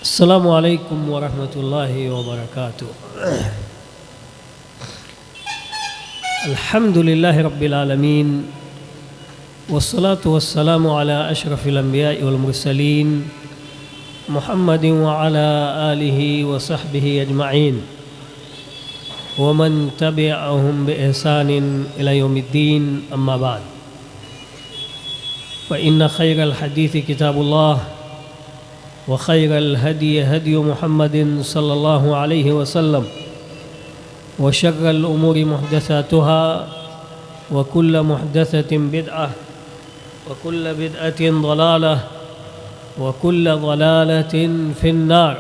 السلام علیکم ورحمۃ اللہ وبرکاتہ۔ الحمد للہ رب العالمین والصلاة والسلام علی اشرف الانبیاء والمرسلین محمد وعلی آلہ وصحبہ اجمعین ومن تبعهم بإحسان إلى يوم الدین، اما بعد، فإن خیر الحدیث کتاب اللہ وخير الهدي هدي محمد صلى الله عليه وسلم وشر الأمور محدثاتها وكل محدثة بدعة وكل بدعة ضلالة وكل ضلالة في النار۔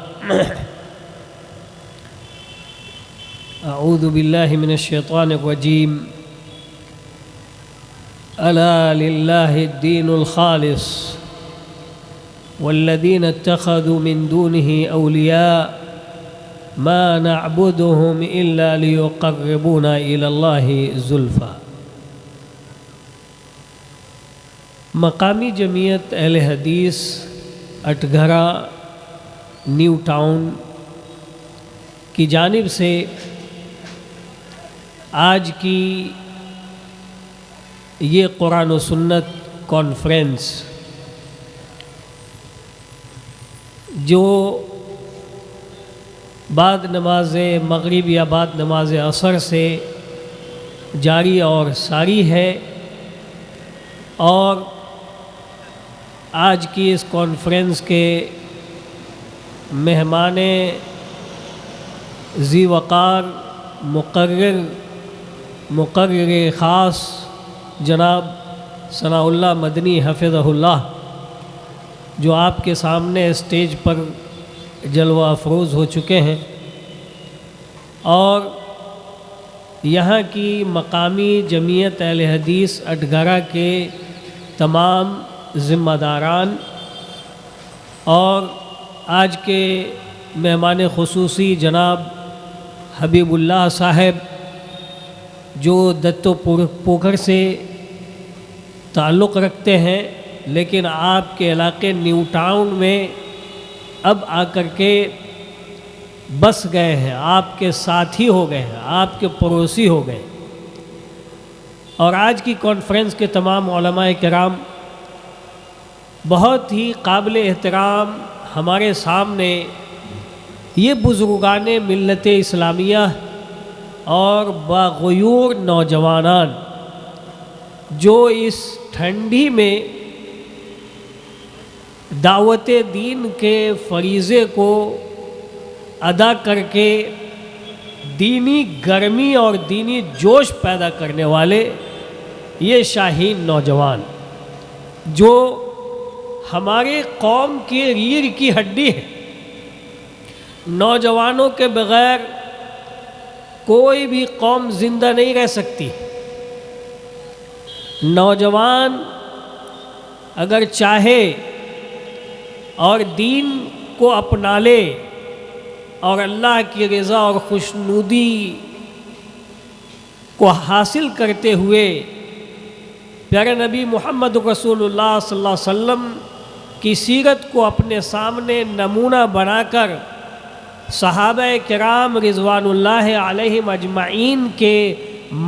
أعوذ بالله من الشيطان الرجيم۔ ألا لله الدين الخالص والذين اتخذوا من دونه أولياء ما نعبدهم إلا ليقربونا إلى الله زلفى۔ مقامی جمعیت اہل حدیث اٹگھرا نیو ٹاؤن کی جانب سے آج کی یہ قرآن و سنت کانفرنس جو بعد نماز مغرب یا بعد نماز عصر سے جاری اور ساری ہے، اور آج کی اس کانفرنس کے مہمان ذی وقار مقرر خاص جناب ثناء اللہ مدنی حفظہ اللہ، جو آپ کے سامنے اسٹیج پر جلوہ افروز ہو چکے ہیں، اور یہاں کی مقامی جمعیت اہل حدیث اٹگھرا کے تمام ذمہ داران، اور آج کے مہمان خصوصی جناب حبیب اللہ صاحب، جو دتو پوکھر سے تعلق رکھتے ہیں لیکن آپ کے علاقے نیو ٹاؤن میں اب آ کر کے بس گئے ہیں، آپ کے ساتھی ہو گئے ہیں، آپ کے پڑوسی ہو گئے، اور آج کی کانفرنس کے تمام علماء کرام بہت ہی قابل احترام ہمارے سامنے یہ بزرگان ملت اسلامیہ اور باغیور نوجوانان جو اس ٹھنڈی میں دعوت دین کے فریضے کو ادا کر کے دینی گرمی اور دینی جوش پیدا کرنے والے یہ شاہین نوجوان، جو ہمارے قوم کی ریڑھ کی ہڈی ہے۔ نوجوانوں کے بغیر کوئی بھی قوم زندہ نہیں رہ سکتی۔ نوجوان اگر چاہے اور دین کو اپنا لے اور اللہ کی رضا اور خوشنودی کو حاصل کرتے ہوئے پیارے نبی محمد رسول اللہ صلی اللہ علیہ وسلم کی سیرت کو اپنے سامنے نمونہ بنا کر صحابہ کرام رضوان اللہ علیہم اجمعین کے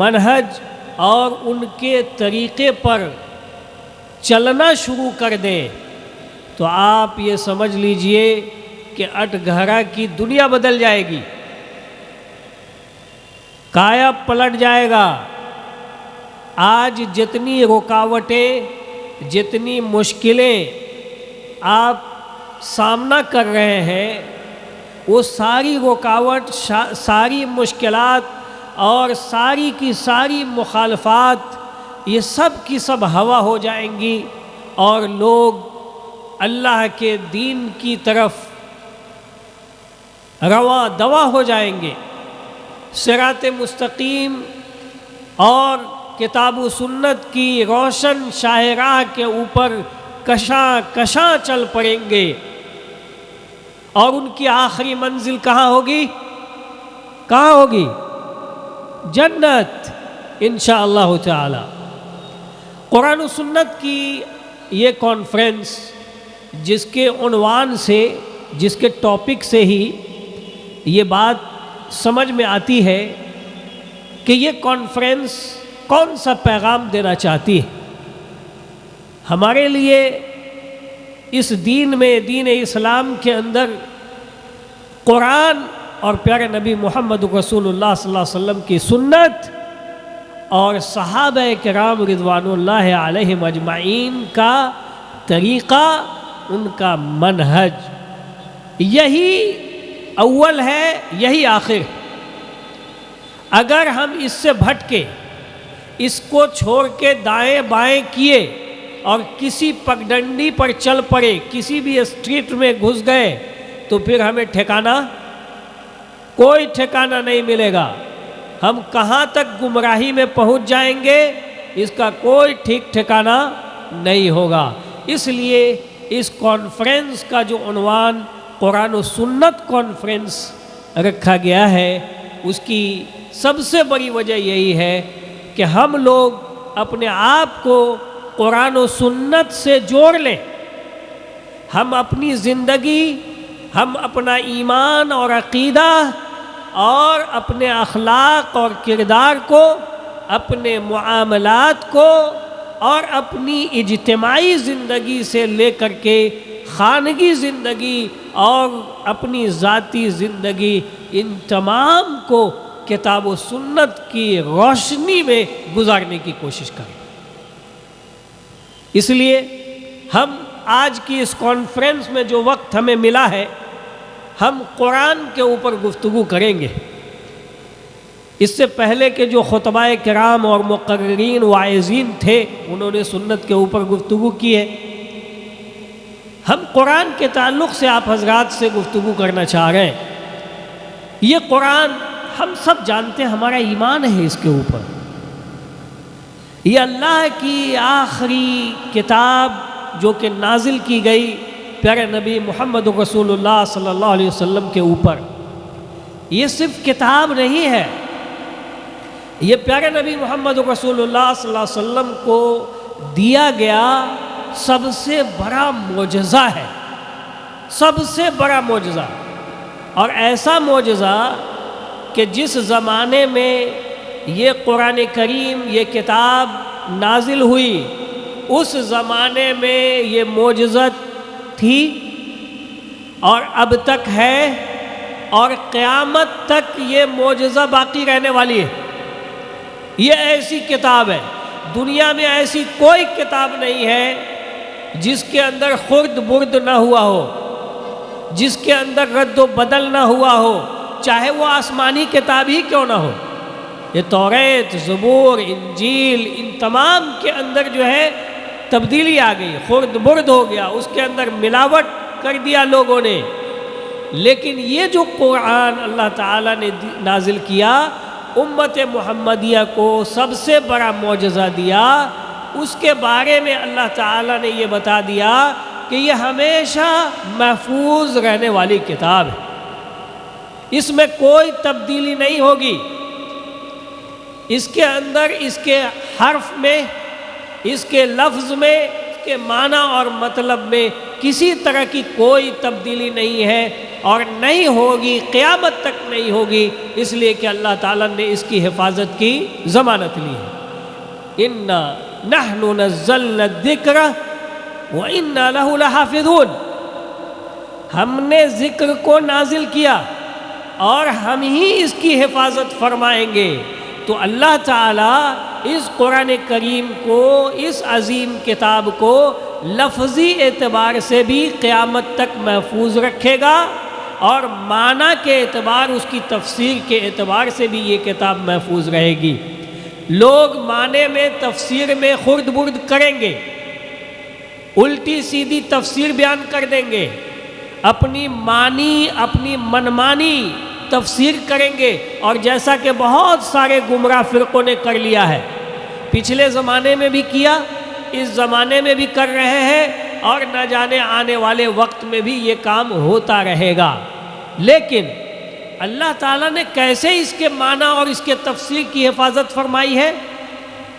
منہج اور ان کے طریقے پر چلنا شروع کر دیں تو آپ یہ سمجھ لیجئے کہ اٹگھرا کی دنیا بدل جائے گی، کایا پلٹ جائے گا۔ آج جتنی رکاوٹیں، جتنی مشکلیں آپ سامنا کر رہے ہیں، وہ ساری رکاوٹ، ساری مشکلات اور ساری کی ساری مخالفات یہ سب کی سب ہوا ہو جائیں گی، اور لوگ اللہ کے دین کی طرف رواں دواں ہو جائیں گے۔ صراط مستقیم اور کتاب و سنت کی روشن شاہراہ کے اوپر کشاں کشاں چل پڑیں گے، اور ان کی آخری منزل کہاں ہوگی؟ کہاں ہوگی؟ جنت انشاءاللہ تعالی۔ قرآن و سنت کی یہ کانفرنس جس کے عنوان سے جس کے ٹاپک سے ہی یہ بات سمجھ میں آتی ہے کہ یہ کانفرنس کون سا پیغام دینا چاہتی ہے ہمارے لیے۔ اس دین میں، دین اسلام کے اندر قرآن اور پیارے نبی محمد رسول اللہ صلی اللہ علیہ وسلم کی سنت اور صحابہ کرام رضوان اللہ علیہم اجمعین کا طریقہ، ان کا منہج، یہی اول ہے، یہی آخر۔ اگر ہم اس سے بھٹکے، اس کو چھوڑ کے دائیں بائیں کیے اور کسی پگڈنڈی پر چل پڑے، کسی بھی اسٹریٹ میں گھس گئے، تو پھر ہمیں کوئی ٹھکانہ نہیں ملے گا۔ ہم کہاں تک گمراہی میں پہنچ جائیں گے، اس کا کوئی ٹھیک ٹھکانہ نہیں ہوگا۔ اس لیے اس کانفرنس کا جو عنوان قرآن و سنت کانفرنس رکھا گیا ہے، اس کی سب سے بڑی وجہ یہی ہے کہ ہم لوگ اپنے آپ کو قرآن و سنت سے جوڑ لیں۔ ہم اپنی زندگی، ہم اپنا ایمان اور عقیدہ اور اپنے اخلاق اور کردار کو، اپنے معاملات کو اور اپنی اجتماعی زندگی سے لے کر کے خانگی زندگی اور اپنی ذاتی زندگی، ان تمام کو کتاب و سنت کی روشنی میں گزارنے کی کوشش کریں۔ اس لیے ہم آج کی اس کانفرنس میں جو وقت ہمیں ملا ہے، ہم قرآن کے اوپر گفتگو کریں گے۔ اس سے پہلے کے جو خطبہ کرام اور مقررین واعظین تھے، انہوں نے سنت کے اوپر گفتگو کی ہے۔ ہم قرآن کے تعلق سے آپ حضرات سے گفتگو کرنا چاہ رہے ہیں۔ یہ قرآن ہم سب جانتے ہیں، ہمارا ایمان ہے اس کے اوپر۔ یہ اللہ کی آخری کتاب جو کہ نازل کی گئی پیارے نبی محمد رسول اللہ صلی اللہ علیہ وسلم کے اوپر، یہ صرف کتاب نہیں ہے، یہ پیارے نبی محمد رسول اللہ صلی اللہ علیہ وسلم کو دیا گیا سب سے بڑا معجزہ ہے، سب سے بڑا معجزہ۔ اور ایسا معجزہ کہ جس زمانے میں یہ قرآن کریم، یہ کتاب نازل ہوئی، اس زمانے میں یہ معجزہ تھی اور اب تک ہے، اور قیامت تک یہ معجزہ باقی رہنے والی ہے۔ یہ ایسی کتاب ہے، دنیا میں ایسی کوئی کتاب نہیں ہے جس کے اندر خرد برد نہ ہوا ہو، جس کے اندر رد و بدل نہ ہوا ہو، چاہے وہ آسمانی کتاب ہی کیوں نہ ہو۔ یہ توریت، زبور، انجیل، ان تمام کے اندر جو ہے تبدیلی آ گئی، خرد برد ہو گیا، اس کے اندر ملاوٹ کر دیا لوگوں نے۔ لیکن یہ جو قرآن اللہ تعالیٰ نے نازل کیا، امت محمدیہ کو سب سے بڑا معجزہ دیا، اس کے بارے میں اللہ تعالیٰ نے یہ بتا دیا کہ یہ ہمیشہ محفوظ رہنے والی کتاب ہے، اس میں کوئی تبدیلی نہیں ہوگی۔ اس کے اندر، اس کے حرف میں، اس کے لفظ میں، اس کے معنی اور مطلب میں کسی طرح کی کوئی تبدیلی نہیں ہے اور نہیں ہوگی، قیامت تک نہیں ہوگی، اس لیے کہ اللہ تعالیٰ نے اس کی حفاظت کی ضمانت لی ہے۔ اِنَّا نَحْنُ نَزَّلْنَا الذِّكْرَ وَإِنَّا لَهُ لَحَافِظُونَ، ہم نے ذکر کو نازل کیا اور ہم ہی اس کی حفاظت فرمائیں گے۔ تو اللہ تعالیٰ اس قرآن کریم کو، اس عظیم کتاب کو لفظی اعتبار سے بھی قیامت تک محفوظ رکھے گا، اور معنی کے اعتبار، اس کی تفسیر کے اعتبار سے بھی یہ کتاب محفوظ رہے گی۔ لوگ معنی میں، تفسیر میں خرد برد کریں گے، الٹی سیدھی تفسیر بیان کر دیں گے، اپنی معنی، اپنی منمانی تفسیر کریں گے، اور جیسا کہ بہت سارے گمراہ فرقوں نے کر لیا ہے، پچھلے زمانے میں بھی کیا، اس زمانے میں بھی کر رہے ہیں، اور نہ جانے آنے والے وقت میں بھی یہ کام ہوتا رہے گا۔ لیکن اللہ تعالیٰ نے کیسے اس کے معنی اور اس کے تفسیر کی حفاظت فرمائی ہے؟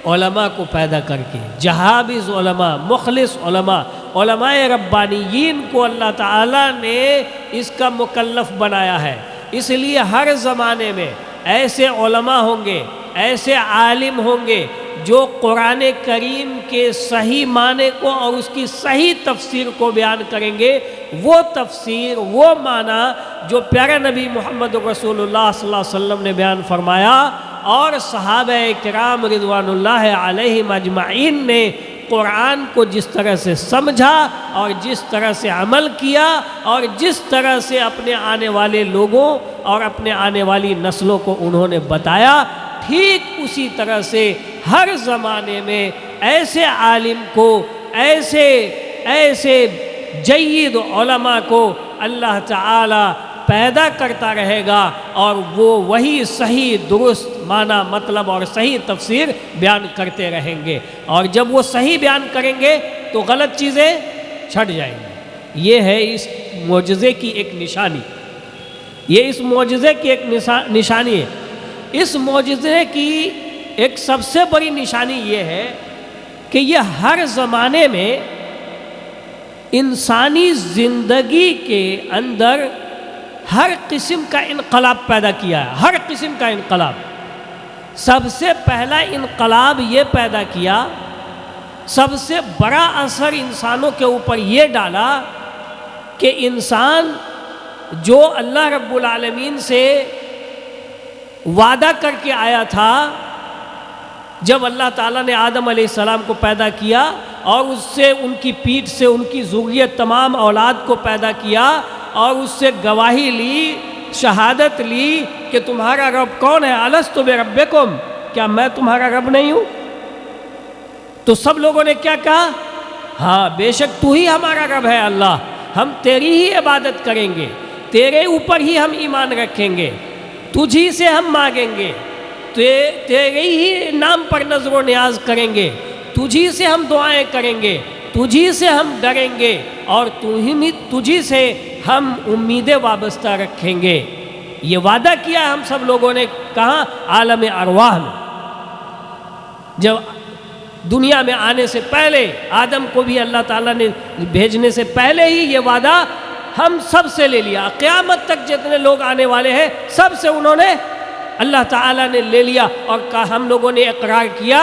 علماء کو پیدا کر کے، جہابذ علماء، مخلص علماء، علماء ربانیین کو اللہ تعالیٰ نے اس کا مکلف بنایا ہے۔ اس لیے ہر زمانے میں ایسے علماء ہوں گے، ایسے عالم ہوں گے جو قرآن کریم کے صحیح معنی کو اور اس کی صحیح تفسیر کو بیان کریں گے، وہ تفسیر، وہ معنی جو پیارے نبی محمد رسول اللہ صلی اللہ علیہ وسلم نے بیان فرمایا اور صحابہ کرام رضوان اللہ علیہم اجمعین نے قرآن کو جس طرح سے سمجھا اور جس طرح سے عمل کیا اور جس طرح سے اپنے آنے والے لوگوں اور اپنے آنے والی نسلوں کو انہوں نے بتایا، ٹھیک اسی طرح سے ہر زمانے میں ایسے عالم کو، ایسے جید علماء کو اللہ تعالی پیدا کرتا رہے گا اور وہ وہی صحیح درست معنی مطلب اور صحیح تفسیر بیان کرتے رہیں گے، اور جب وہ صحیح بیان کریں گے تو غلط چیزیں چھٹ جائیں گی۔ یہ ہے اس معجزے کی ایک نشانی، یہ اس معجزے کی ایک نشانی ہے۔ اس معجزے کی ایک سب سے بڑی نشانی یہ ہے کہ یہ ہر زمانے میں انسانی زندگی کے اندر ہر قسم کا انقلاب پیدا کیا ہے، ہر قسم کا انقلاب۔ سب سے پہلا انقلاب یہ پیدا کیا، سب سے بڑا اثر انسانوں کے اوپر یہ ڈالا کہ انسان جو اللہ رب العالمین سے وعدہ کر کے آیا تھا جب اللہ تعالیٰ نے آدم علیہ السلام کو پیدا کیا اور اس سے ان کی پیٹھ سے ان کی ذریت تمام اولاد کو پیدا کیا اور اس سے گواہی لی، شہادت لی کہ تمہارا رب کون ہے، الستُ بربکم، کیا میں تمہارا رب نہیں ہوں؟ تو سب لوگوں نے کیا کہا؟ ہاں بے شک تو ہی ہمارا رب ہے اللہ، ہم تیری ہی عبادت کریں گے، تیرے اوپر ہی ہم ایمان رکھیں گے، تجھی سے ہم مانگیں گے، تیرے ہی نام پر نظر و نیاز کریں گے، تجھی سے ہم دعائیں کریں گے، تجھی سے ہم ڈریں گے اور تجھی سے ہم امیدیں وابستہ رکھیں گے۔ یہ وعدہ کیا ہم سب لوگوں نے کہاں؟ عالم ارواح میں۔ جب دنیا میں آنے سے پہلے آدم کو بھی اللہ تعالیٰ نے بھیجنے سے پہلے ہی یہ وعدہ ہم سب سے لے لیا، قیامت تک جتنے لوگ آنے والے ہیں سب سے انہوں نے اللہ تعالیٰ نے لے لیا اور ہم لوگوں نے اقرار کیا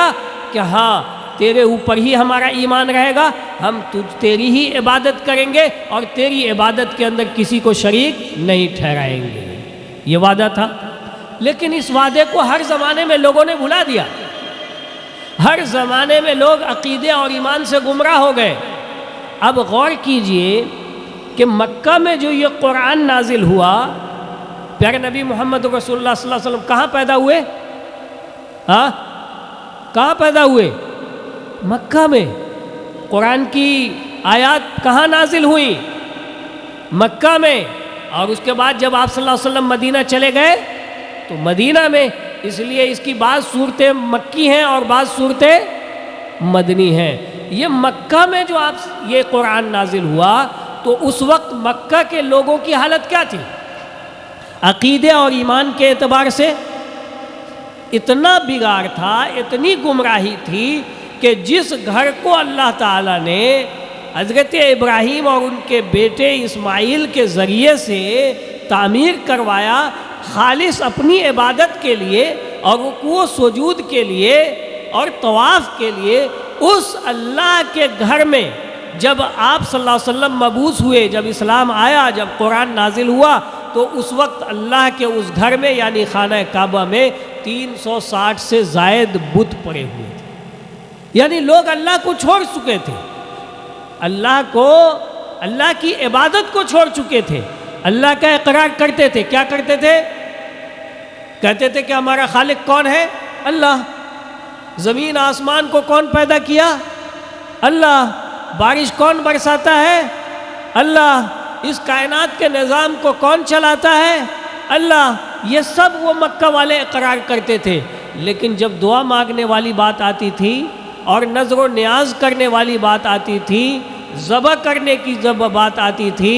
کہ ہاں تیرے اوپر ہی ہمارا ایمان رہے گا، ہم تیری ہی عبادت کریں گے اور تیری عبادت کے اندر کسی کو شریک نہیں ٹھہرائیں گے۔ یہ وعدہ تھا، لیکن اس وعدے کو ہر زمانے میں لوگوں نے بھلا دیا، ہر زمانے میں لوگ عقیدے اور ایمان سے گمراہ ہو گئے۔ اب غور کیجئے کہ مکہ میں جو یہ قرآن نازل ہوا، پیارے نبی محمد رسول اللہ صلی اللہ علیہ وسلم کہاں پیدا ہوئے؟ کہاں پیدا ہوئے؟ مکہ میں۔ قرآن کی آیات کہاں نازل ہوئیں؟ مکہ میں۔ اور اس کے بعد جب آپ صلی اللہ علیہ وسلم مدینہ چلے گئے تو مدینہ میں، اس لیے اس کی بعض صورتیں مکی ہیں اور بعض صورتیں مدنی ہیں۔ یہ مکہ میں جو یہ قرآن نازل ہوا تو اس وقت مکہ کے لوگوں کی حالت کیا تھی؟ عقیدے اور ایمان کے اعتبار سے اتنا بگاڑ تھا، اتنی گمراہی تھی کہ جس گھر کو اللہ تعالیٰ نے حضرت ابراہیم اور ان کے بیٹے اسماعیل کے ذریعے سے تعمیر کروایا خالص اپنی عبادت کے لیے اور رکوع و سجود کے لیے اور طواف کے لیے، اس اللہ کے گھر میں جب آپ صلی اللہ علیہ وسلم مبعوث ہوئے، جب اسلام آیا، جب قرآن نازل ہوا، تو اس وقت اللہ کے اس گھر میں یعنی خانہ کعبہ میں 360 سے زائد بت پڑے ہوئے تھے۔ یعنی لوگ اللہ کو چھوڑ چکے تھے، اللہ کی عبادت کو چھوڑ چکے تھے، اللہ کا اقرار کرتے تھے۔ کیا کرتے تھے؟ کہتے تھے کہ ہمارا خالق کون ہے؟ اللہ۔ زمین آسمان کو کون پیدا کیا؟ اللہ۔ بارش کون برساتا ہے؟ اللہ۔ اس کائنات کے نظام کو کون چلاتا ہے؟ اللہ۔ یہ سب وہ مکہ والے اقرار کرتے تھے، لیکن جب دعا مانگنے والی بات آتی تھی اور نظر و نیاز کرنے والی بات آتی تھی، ذبح کرنے کی جب بات آتی تھی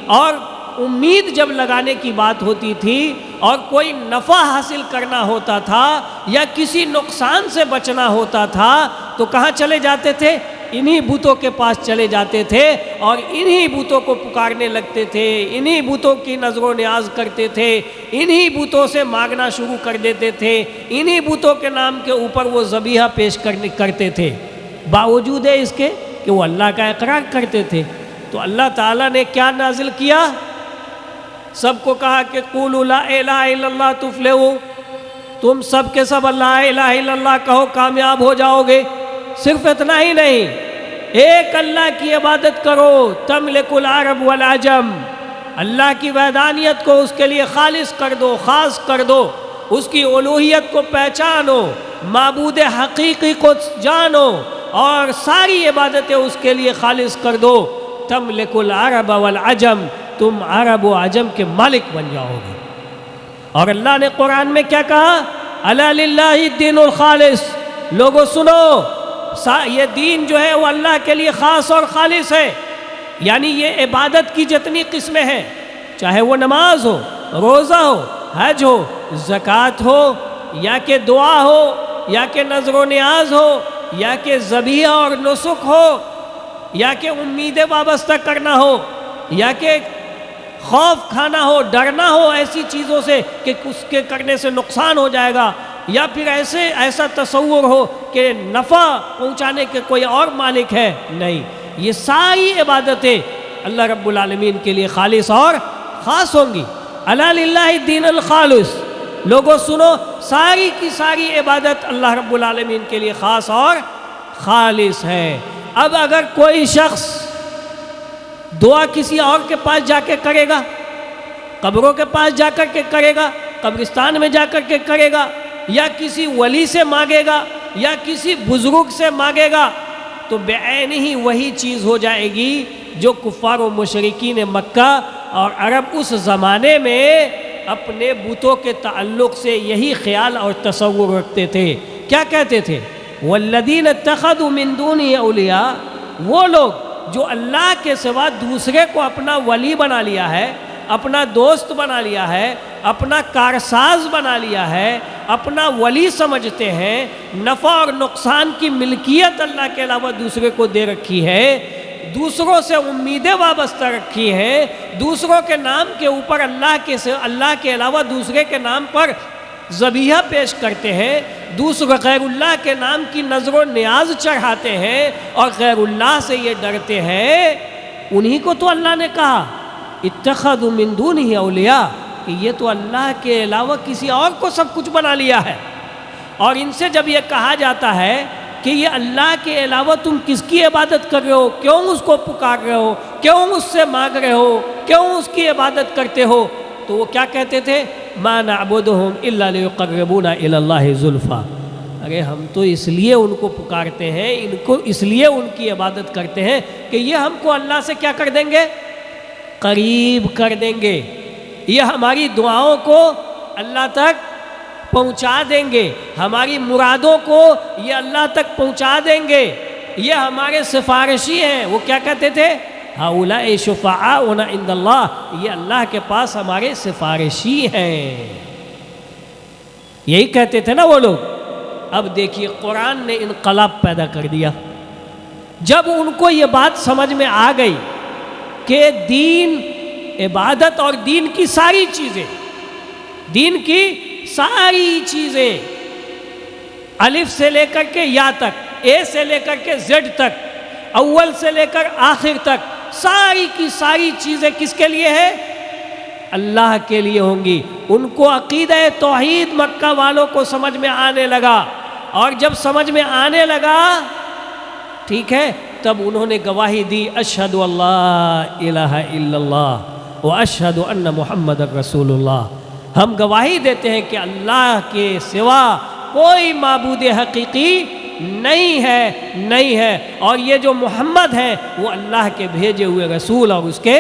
اور امید جب لگانے کی بات ہوتی تھی اور کوئی نفع حاصل کرنا ہوتا تھا یا کسی نقصان سے بچنا ہوتا تھا تو کہاں چلے جاتے تھے؟ انہی بتوں کے پاس چلے جاتے تھے اور انہی بتوں کو پکارنے لگتے تھے، انہی بتوں کی نظر و نیاز کرتے تھے، انہی بتوں سے مانگنا شروع کر دیتے تھے، انہی بتوں کے نام کے اوپر وہ ذبیحہ پیش کرتے تھے، باوجود اس کے کہ وہ اللہ کا اقرار کرتے تھے۔ تو اللہ تعالیٰ نے کیا نازل کیا؟ سب کو کہا کہ قولوا لا الہ الا اللہ تفلحوا، تم سب کے سب لا الہ الا اللہ کہو کامیاب ہو جاؤ گے۔ صرف اتنا ہی نہیں، ایک اللہ کی عبادت کرو، تملک العرب والعجم، اللہ کی وحدانیت کو اس کے لیے خالص کر دو، خاص کر دو، اس کی الوہیت کو پہچانو، معبود حقیقی کو جانو اور ساری عبادتیں اس کے لیے خالص کر دو۔ تملک العرب والعجم، تم عرب و عجم کے مالک بن جاؤ گے۔ اور اللہ نے قرآن میں کیا کہا؟ الا للہ الدین الخالص، لوگوں سنو، یہ دین جو ہے وہ اللہ کے لیے خاص اور خالص ہے۔ یعنی یہ عبادت کی جتنی قسمیں ہیں، چاہے وہ نماز ہو، روزہ ہو، حج ہو، زکوٰۃ ہو، یا کہ دعا ہو، یا کہ نظر و نیاز ہو، یا کہ ذبیحہ اور نسک ہو، یا کہ امیدیں وابستہ کرنا ہو، یا کہ خوف کھانا ہو، ڈرنا ہو ایسی چیزوں سے کہ اس کے کرنے سے نقصان ہو جائے گا، یا پھر ایسا تصور ہو کہ نفع پہنچانے کے کوئی اور مالک ہے، نہیں، یہ ساری عبادتیں اللہ رب العالمین کے لیے خالص اور خاص ہوں گی۔ الا للہ الدین الخالص، لوگوں سنو، ساری کی ساری عبادت اللہ رب العالمین کے لیے خاص اور خالص ہے۔ اب اگر کوئی شخص دعا کسی اور کے پاس جا کے کرے گا، قبروں کے پاس جا کر کے کرے گا، قبرستان میں جا کر کے کرے گا، یا کسی ولی سے مانگے گا، یا کسی بزرگ سے مانگے گا، تو بعین ہی وہی چیز ہو جائے گی جو کفار و مشرکین مکہ اور عرب اس زمانے میں اپنے بتوں کے تعلق سے یہی خیال اور تصور رکھتے تھے۔ کیا کہتے تھے؟ والذین اتخذوا من دونہ اولیاء، وہ لوگ جو اللہ کے سوا دوسرے کو اپنا ولی بنا لیا ہے، اپنا دوست بنا لیا ہے، اپنا کارساز بنا لیا ہے، اپنا ولی سمجھتے ہیں، نفع اور نقصان کی ملکیت اللہ کے علاوہ دوسرے کو دے رکھی ہے، دوسروں سے امیدیں وابستہ رکھی ہیں، دوسروں کے نام کے اوپر اللہ کے علاوہ دوسرے کے نام پر ذبیحہ پیش کرتے ہیں، دوسرے غیر اللہ کے نام کی نظر و نیاز چڑھاتے ہیں اور غیر اللہ سے یہ ڈرتے ہیں، انہی کو تو اللہ نے کہا اتخذوا من دونہ اولیاء، کہ یہ تو اللہ کے علاوہ کسی اور کو سب کچھ بنا لیا ہے۔ اور ان سے جب یہ کہا جاتا ہے کہ یہ اللہ کے علاوہ تم کس کی عبادت کر رہے ہو، کیوں اس کو پکار رہے ہو، کیوں اس سے مانگ رہے ہو، کیوں اس کی عبادت کرتے ہو، تو وہ کیا کہتے تھے؟ ما نعبدہم الا لیقربونا الی اللہ زلفیٰ، ارے ہم تو اس لیے ان کو پکارتے ہیں، اس لیے ان کی عبادت کرتے ہیں کہ یہ ہم کو اللہ سے کیا کر دیں گے؟ قریب کر دیں گے، یہ ہماری دعاؤں کو اللہ تک پہنچا دیں گے، ہماری مرادوں کو یہ اللہ تک پہنچا دیں گے، یہ ہمارے سفارشی ہیں۔ وہ کیا کہتے تھے؟ ہؤلاء شفعاؤنا عند اللہ، یہ اللہ کے پاس ہمارے سفارشی ہیں، یہی کہتے تھے نا وہ لوگ۔ اب دیکھیے قرآن نے انقلاب پیدا کر دیا، جب ان کو یہ بات سمجھ میں آ گئی کہ دین، عبادت اور دین کی ساری چیزیں الف سے لے کر کے یا تک، اے سے لے کر کے زیڈ تک، اول سے لے کر آخر تک، ساری کی ساری چیزیں کس کے لیے ہے؟ اللہ کے لیے ہوں گی۔ ان کو عقیدہ توحید مکہ والوں کو سمجھ میں آنے لگا، اور جب سمجھ میں آنے لگا، ٹھیک ہے، تب انہوں نے گواہی دی اشہد اللہ الہ الا اللہ واشہد ان محمد رسول اللہ، ہم گواہی دیتے ہیں کہ اللہ کے سوا کوئی معبود حقیقی نہیں ہے، اور یہ جو محمد ہیں وہ اللہ کے بھیجے ہوئے رسول اور اس کے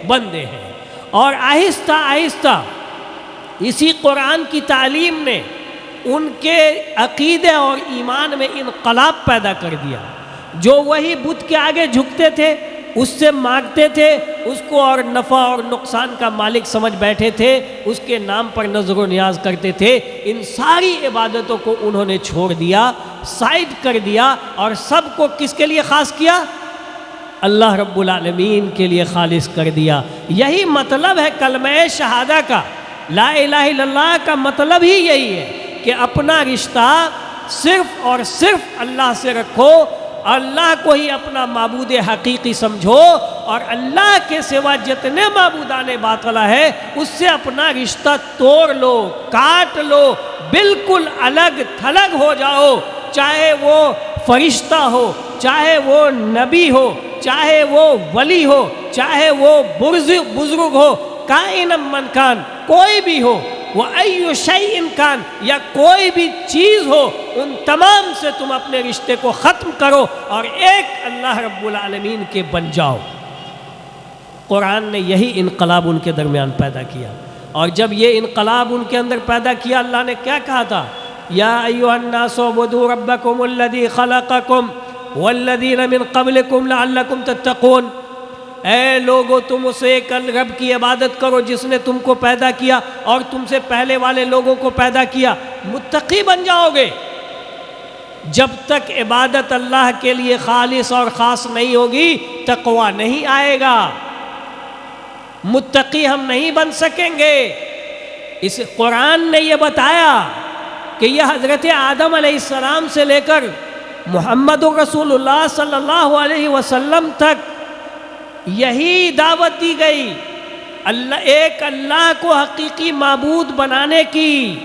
بندے ہیں۔ اور آہستہ آہستہ اسی قرآن کی تعلیم نے ان کے عقیدے اور ایمان میں انقلاب پیدا کر دیا۔ جو وہی بت کے آگے جھکتے تھے، اس سے مانگتے تھے، اس کو اور نفع اور نقصان کا مالک سمجھ بیٹھے تھے، اس کے نام پر نظر و نیاز کرتے تھے، ان ساری عبادتوں کو انہوں نے چھوڑ دیا، سائڈ کر دیا، اور سب کو کس کے لیے خاص کیا؟ اللہ رب العالمین کے لیے خالص کر دیا۔ یہی مطلب ہے کلمہ شہادہ کا، لا الہ الا اللہ کا مطلب ہی یہی ہے کہ اپنا رشتہ صرف اور صرف اللہ سے رکھو، اللہ کو ہی اپنا معبود حقیقی سمجھو، اور اللہ کے سوا جتنے معبودان باطلہ ہے اس سے اپنا رشتہ توڑ لو، کاٹ لو، بالکل الگ تھلگ ہو جاؤ، چاہے وہ فرشتہ ہو، چاہے وہ نبی ہو، چاہے وہ ولی ہو، چاہے وہ بزرگ ہو، کائن من کان، کوئی بھی ہو، وہ ایو شیء کان، یا کوئی بھی چیز ہو، ان تمام سے تم اپنے رشتے کو ختم کرو اور ایک اللہ رب العالمین کے بن جاؤ۔ قرآن نے یہی انقلاب ان کے درمیان پیدا کیا، اور جب یہ انقلاب ان کے اندر پیدا کیا، اللہ نے کیا کہا تھا؟ یا ایھا الناس اعبدوا ربکم الذی خلقکم والذین من قبلکم لعلکم تتقون، اے لوگو تم اسے ایک رب کی عبادت کرو جس نے تم کو پیدا کیا اور تم سے پہلے والے لوگوں کو پیدا کیا، متقی بن جاؤ گے۔ جب تک عبادت اللہ کے لیے خالص اور خاص نہیں ہوگی، تقویٰ نہیں آئے گا، متقی ہم نہیں بن سکیں گے۔ اس قرآن نے یہ بتایا کہ یہ حضرت آدم علیہ السلام سے لے کر محمد رسول اللہ صلی اللہ علیہ وسلم تک یہی دعوت دی گئی، ایک اللہ کو حقیقی معبود بنانے کی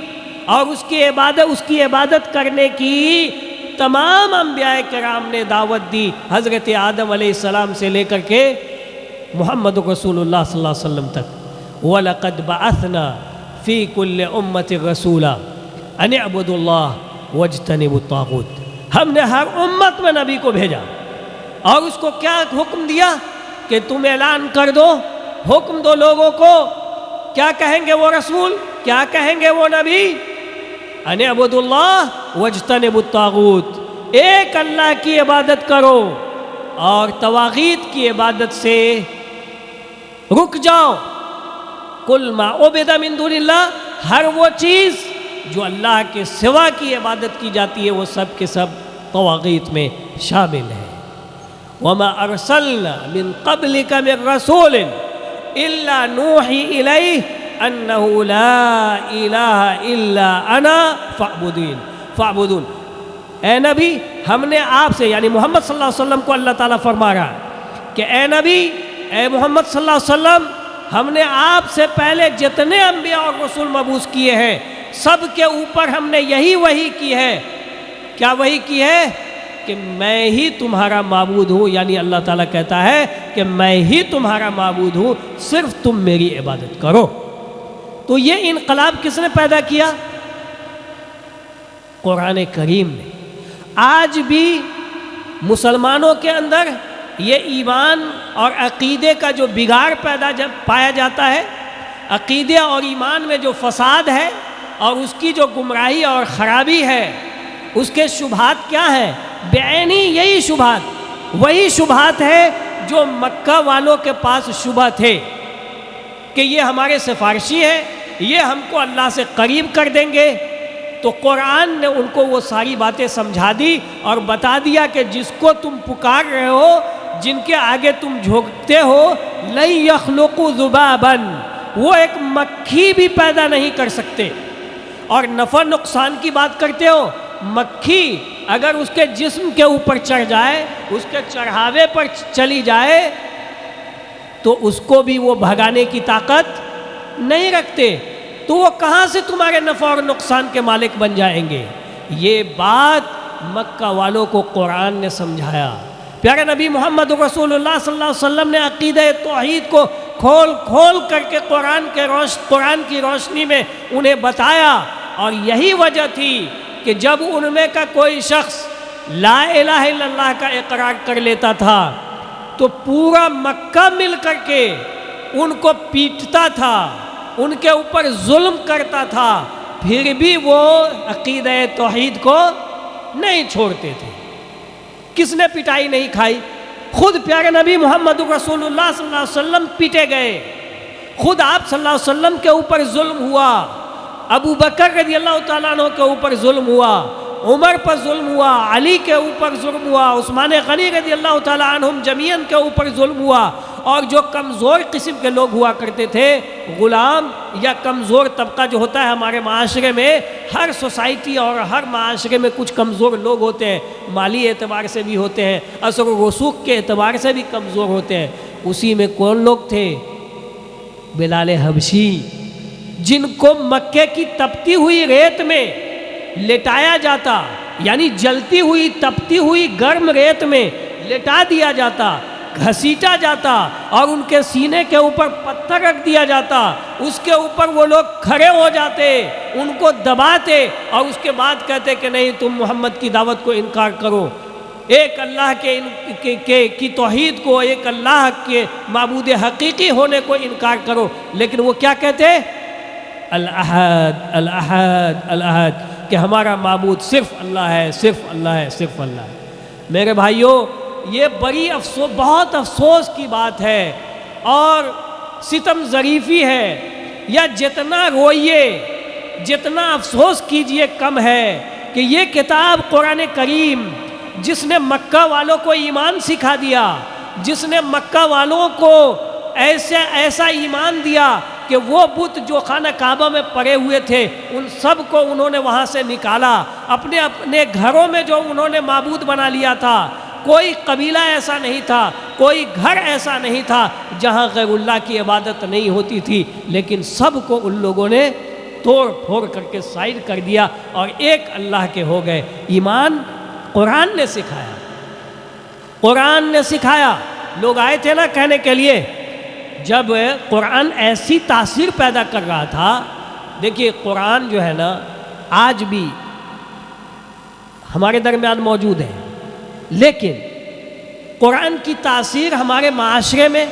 اور اس کی عبادت کرنے کی تمام انبیاء کرام نے دعوت دی، حضرت آدم علیہ السلام سے لے کر کے محمد رسول اللہ صلی اللہ علیہ وسلم تک۔ وَلَقَدْ بَعَثْنَا فِي كُلِّ أُمَّةٍ رَسُولًا أَنِ اعْبُدُوا اللَّهَ وَاجْتَنِبُوا الطَّاغُوتَ، ہم نے ہر امت میں نبی کو بھیجا اور اس کو کیا حکم دیا کہ تم اعلان کر دو، حکم دو لوگوں کو، کیا کہیں گے وہ رسول، کیا کہیں گے وہ نبی؟ ان اعبدوا اللہ واجتنبوا الطاغوت، ایک اللہ کی عبادت کرو اور طواغیت کی عبادت سے رک جاؤ۔ کل ما عبد من دون اللہ، ہر وہ چیز جو اللہ کے سوا کی عبادت کی جاتی ہے وہ سب کے سب طواغیت میں شامل ہے۔ وما ارسلنا من قبلک من رسول الا نوحی الیہ انہ لا الہ الا انا فاعبدون۔ اے نبی، ہم نے آپ سے، یعنی محمد صلی اللہ علیہ وسلم کو اللہ تعالیٰ فرما رہا ہے کہ اے نبی، اے محمد صلی اللہ علیہ وسلم، ہم نے آپ سے پہلے جتنے انبیاء اور رسول مبعوث کیے ہیں سب کے اوپر ہم نے یہی وحی کی ہے۔ کیا وحی کی ہے؟ کہ میں ہی تمہارا معبود ہوں، یعنی اللہ تعالیٰ کہتا ہے کہ میں ہی تمہارا معبود ہوں، صرف تم میری عبادت کرو۔ تو یہ انقلاب کس نے پیدا کیا؟ قرآن کریم نے۔ آج بھی مسلمانوں کے اندر یہ ایمان اور عقیدے کا جو بگاڑ پایا جاتا ہے، عقیدے اور ایمان میں جو فساد ہے اور اس کی جو گمراہی اور خرابی ہے، اس کے شبہات کیا ہیں؟ بعینی یہی شبہات، وہی شبہات ہے جو مکہ والوں کے پاس شبہ تھے کہ یہ ہمارے سفارشی ہیں، یہ ہم کو اللہ سے قریب کر دیں گے۔ تو قرآن نے ان کو وہ ساری باتیں سمجھا دی اور بتا دیا کہ جس کو تم پکار رہے ہو، جن کے آگے تم جھکتے ہو، لن یخلقوا ذبابا، وہ ایک مکھی بھی پیدا نہیں کر سکتے۔ اور نفع نقصان کی بات کرتے ہو، مکھی اگر اس کے جسم کے اوپر چڑھ جائے، اس کے چڑھاوے پر چلی جائے تو اس کو بھی وہ بھگانے کی طاقت نہیں رکھتے، تو وہ کہاں سے تمہارے نفع اور نقصان کے مالک بن جائیں گے؟ یہ بات مکہ والوں کو قرآن نے سمجھایا۔ پیارے نبی محمد رسول اللہ صلی اللہ علیہ وسلم نے عقیدہ توحید کو کھول کھول کر کے قرآن کی روشنی میں انہیں بتایا، اور یہی وجہ تھی کہ جب ان میں کا کوئی شخص لا الہ الا اللہ کا اقرار کر لیتا تھا تو پورا مکہ مل کر کے ان کو پیٹتا تھا، ان کے اوپر ظلم کرتا تھا، پھر بھی وہ عقیدہ توحید کو نہیں چھوڑتے تھے۔ کس نے پٹائی نہیں کھائی؟ خود پیارے نبی محمد رسول اللہ صلی اللہ علیہ وسلم پیٹے گئے، خود آپ صلی اللہ علیہ وسلم کے اوپر ظلم ہوا، ابو بکر رضی اللہ تعالیٰ عنہ کے اوپر ظلم ہوا، عمر پر ظلم ہوا، علی کے اوپر ظلم ہوا، عثمان غنی رضی اللہ تعالیٰ عنہم جمیعاً کے اوپر ظلم ہوا، اور جو کمزور قسم کے لوگ ہوا کرتے تھے، غلام یا کمزور طبقہ جو ہوتا ہے ہمارے معاشرے میں، ہر سوسائٹی اور ہر معاشرے میں کچھ کمزور لوگ ہوتے ہیں، مالی اعتبار سے بھی ہوتے ہیں، اثر و رسوخ کے اعتبار سے بھی کمزور ہوتے ہیں۔ اسی میں کون لوگ تھے؟ بلال حبشی، جن کو مکے کی تپتی ہوئی ریت میں لٹایا جاتا، یعنی جلتی ہوئی تپتی ہوئی گرم ریت میں لٹا دیا جاتا، گھسیٹا جاتا، اور ان کے سینے کے اوپر پتھر رکھ دیا جاتا، اس کے اوپر وہ لوگ کھڑے ہو جاتے، ان کو دباتے، اور اس کے بعد کہتے کہ نہیں تم محمد کی دعوت کو انکار کرو، ایک اللہ کی توحید کو، ایک اللہ کے معبود حقیقی ہونے کو انکار کرو۔ لیکن وہ کیا کہتے؟ الاحد الاحد الاحد، کہ ہمارا معبود صرف اللہ ہے، صرف اللہ ہے، صرف اللہ ہے۔ میرے بھائیوں، یہ بڑی بہت افسوس کی بات ہے اور ستم ظریفی ہے، یا جتنا روئیے جتنا افسوس کیجئے کم ہے کہ یہ کتاب قرآن کریم، جس نے مکہ والوں کو ایمان سکھا دیا، جس نے مکہ والوں کو ایسا ایمان دیا کہ وہ بت جو خانہ کعبہ میں پڑے ہوئے تھے ان سب کو انہوں نے وہاں سے نکالا، اپنے اپنے گھروں میں جو انہوں نے معبود بنا لیا تھا، کوئی قبیلہ ایسا نہیں تھا، کوئی گھر ایسا نہیں تھا جہاں غیر اللہ کی عبادت نہیں ہوتی تھی، لیکن سب کو ان لوگوں نے توڑ پھوڑ کر کے سائڈ کر دیا اور ایک اللہ کے ہو گئے۔ ایمان قرآن نے سکھایا، قرآن نے سکھایا۔ لوگ آئے تھے نا کہنے کے لیے، جب قرآن ایسی تاثیر پیدا کر رہا تھا، دیکھیے قرآن جو ہے نا آج بھی ہمارے درمیان موجود ہے، لیکن قرآن کی تاثیر ہمارے معاشرے میں،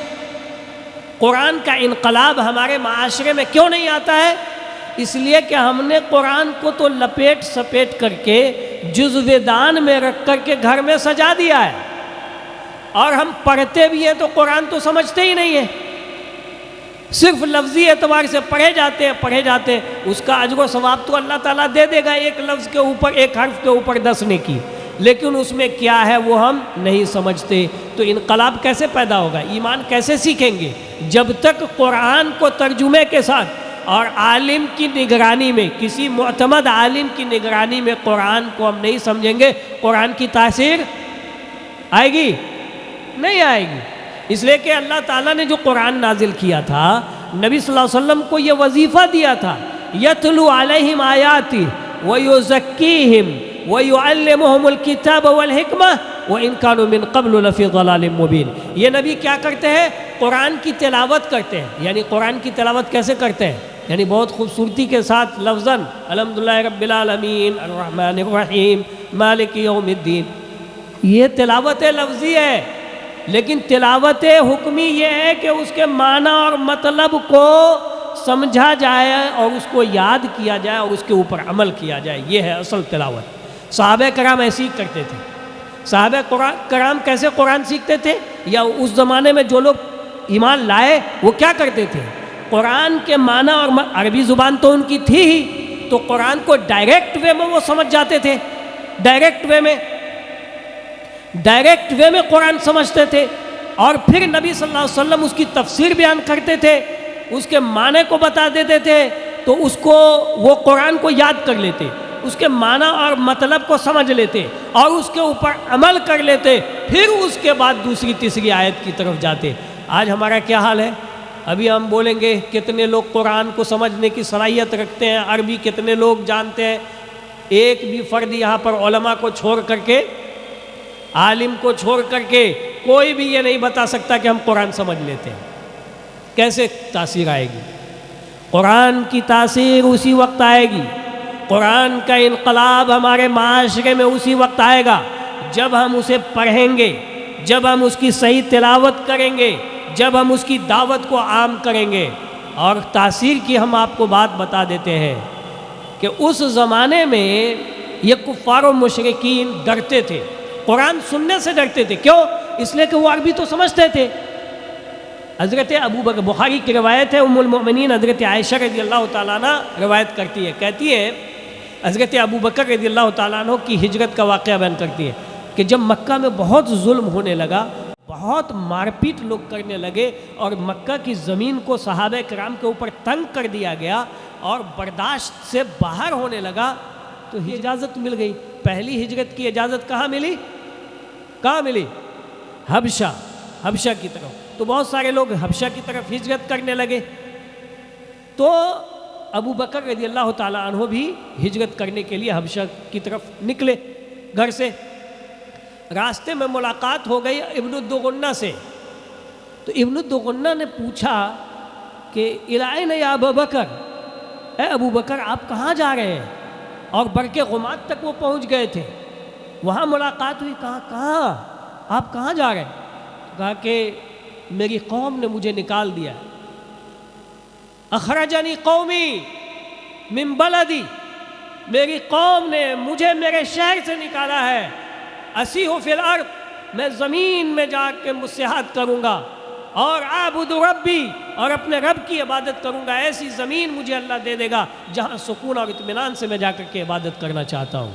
قرآن کا انقلاب ہمارے معاشرے میں کیوں نہیں آتا ہے؟ اس لیے کہ ہم نے قرآن کو تو لپیٹ سپیٹ کر کے جزو دان میں رکھ کر کے گھر میں سجا دیا ہے، اور ہم پڑھتے بھی ہیں تو قرآن تو سمجھتے ہی نہیں ہیں، صرف لفظی اعتبار سے پڑھے جاتے ہیں۔ اس کا اجر و ثواب تو اللہ تعالیٰ دے دے گا، ایک لفظ کے اوپر، ایک حرف کے اوپر 10 نیکی، لیکن اس میں کیا ہے وہ ہم نہیں سمجھتے۔ تو انقلاب کیسے پیدا ہوگا؟ ایمان کیسے سیکھیں گے؟ جب تک قرآن کو ترجمے کے ساتھ اور عالم کی نگرانی میں، کسی معتمد عالم کی نگرانی میں قرآن کو ہم نہیں سمجھیں گے، قرآن کی تاثیر آئے گی؟ نہیں آئے گی۔ اس لیے کہ اللہ تعالیٰ نے جو قرآن نازل کیا تھا، نبی صلی اللہ علیہ وسلم کو یہ وظیفہ دیا تھا، یتلو علیہم آیاتی ویزکیہم ویعلمہم الکتاب والحکمہ وان کانوا من قبل لفی ضلال مبین۔ یہ نبی کیا کرتے ہیں؟ قرآن کی تلاوت کرتے ہیں۔ یعنی قرآن کی تلاوت کیسے کرتے ہیں؟ یعنی بہت خوبصورتی کے ساتھ لفظاً الحمدللہ رب العالمین الرحمن الرحیم مالک یوم الدین، یہ تلاوت لفظی ہے، لیکن تلاوت حکمی یہ ہے کہ اس کے معنی اور مطلب کو سمجھا جائے اور اس کو یاد کیا جائے اور اس کے اوپر عمل کیا جائے، یہ ہے اصل تلاوت۔ صحابہ کرام ایسے ہی کرتے تھے۔ صحابہ کرام کیسے قرآن سیکھتے تھے، یا اس زمانے میں جو لوگ ایمان لائے وہ کیا کرتے تھے؟ قرآن کے معنی اور عربی زبان تو ان کی تھی ہی، تو قرآن کو ڈائریکٹ وے میں وہ سمجھ جاتے تھے، ڈائریکٹ وے میں قرآن سمجھتے تھے، اور پھر نبی صلی اللہ علیہ وسلم اس کی تفسیر بیان کرتے تھے، اس کے معنی کو بتا دیتے تھے، تو اس کو وہ قرآن کو یاد کر لیتے، اس کے معنی اور مطلب کو سمجھ لیتے اور اس کے اوپر عمل کر لیتے، پھر اس کے بعد دوسری تیسری آیت کی طرف جاتے۔ آج ہمارا کیا حال ہے؟ ابھی ہم بولیں گے کتنے لوگ قرآن کو سمجھنے کی صلاحیت رکھتے ہیں، عربی کتنے لوگ جانتے ہیں؟ ایک بھی فرد یہاں پر علماء کو چھوڑ کر کے، عالم کو چھوڑ کر کے کوئی بھی یہ نہیں بتا سکتا کہ ہم قرآن سمجھ لیتے ہیں۔ کیسے تاثیر آئے گی؟ قرآن کی تاثیر اسی وقت آئے گی، قرآن کا انقلاب ہمارے معاشرے میں اسی وقت آئے گا جب ہم اسے پڑھیں گے، جب ہم اس کی صحیح تلاوت کریں گے، جب ہم اس کی دعوت کو عام کریں گے۔ اور تاثیر کی ہم آپ کو بات بتا دیتے ہیں کہ اس زمانے میں یہ کفار و مشرکین ڈرتے تھے، قرآن سننے سے ڈرتے تھے۔ کیوں؟ اس لیے کہ وہ عربی تو سمجھتے تھے۔ حضرت ابو بکر، بخاری کی روایت ہے، ام المؤمنین حضرت عائشہ رضی اللہ تعالیٰ عنہ روایت کرتی ہے، کہتی ہے حضرت ابو بکر رضی اللہ تعالیٰ عنہ کی ہجرت کا واقعہ بیان کرتی ہے کہ جب مکہ میں بہت ظلم ہونے لگا، بہت مار پیٹ لوگ کرنے لگے اور مکہ کی زمین کو صحابہ کرام کے اوپر تنگ کر دیا گیا اور برداشت سے باہر ہونے لگا، تو اجازت مل گئی۔ پہلی ہجرت کی اجازت کہاں ملی؟ کہاں ملی؟ حبشہ کی طرف۔ تو بہت سارے لوگ حبشہ کی طرف ہجرت کرنے لگے، تو ابو بکر رضی اللہ تعالیٰ عنہ بھی ہجرت کرنے کے لیے حبشہ کی طرف نکلے گھر سے۔ راستے میں ملاقات ہو گئی ابن الدغنہ سے، تو ابن الدغنہ نے پوچھا کہ الائین یا ابو بکر، اے ابو بکر آپ کہاں جا رہے ہیں؟ اور برق غماد تک وہ پہنچ گئے تھے، وہاں ملاقات ہوئی، کہاں آپ کہاں جا رہے ہیں؟ کہا کہ میری قوم نے مجھے نکال دیا، اخرجنی قومی من بلدی، میری قوم نے مجھے میرے شہر سے نکالا ہے، اسیح فی الارض، میں زمین میں جا کے مسیحات کروں گا اور اعبد ربی، اور اپنے رب کی عبادت کروں گا، ایسی زمین مجھے اللہ دے دے گا جہاں سکون اور اطمینان سے میں جا کر کے عبادت کرنا چاہتا ہوں۔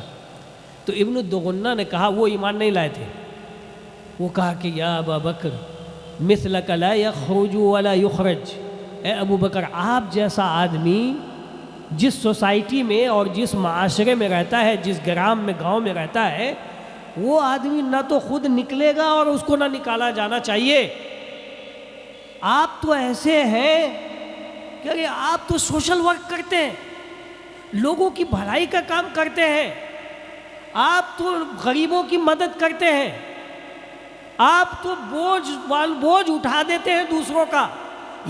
تو ابن الدغنہ نے کہا، وہ ایمان نہیں لائے تھے، وہ کہا کہ یا ابا بکر مثلک لا یخرج ولا یخرج، اے ابو بکر آپ جیسا آدمی جس سوسائٹی میں اور جس معاشرے میں رہتا ہے، جس گرام میں گاؤں میں رہتا ہے، وہ آدمی نہ تو خود نکلے گا اور اس کو نہ نکالا جانا چاہیے۔ آپ تو ایسے ہیں کہ آپ تو سوشل ورک کرتے ہیں، لوگوں کی بھلائی کا کام کرتے ہیں، آپ تو غریبوں کی مدد کرتے ہیں، آپ تو بوجھ اٹھا دیتے ہیں دوسروں کا،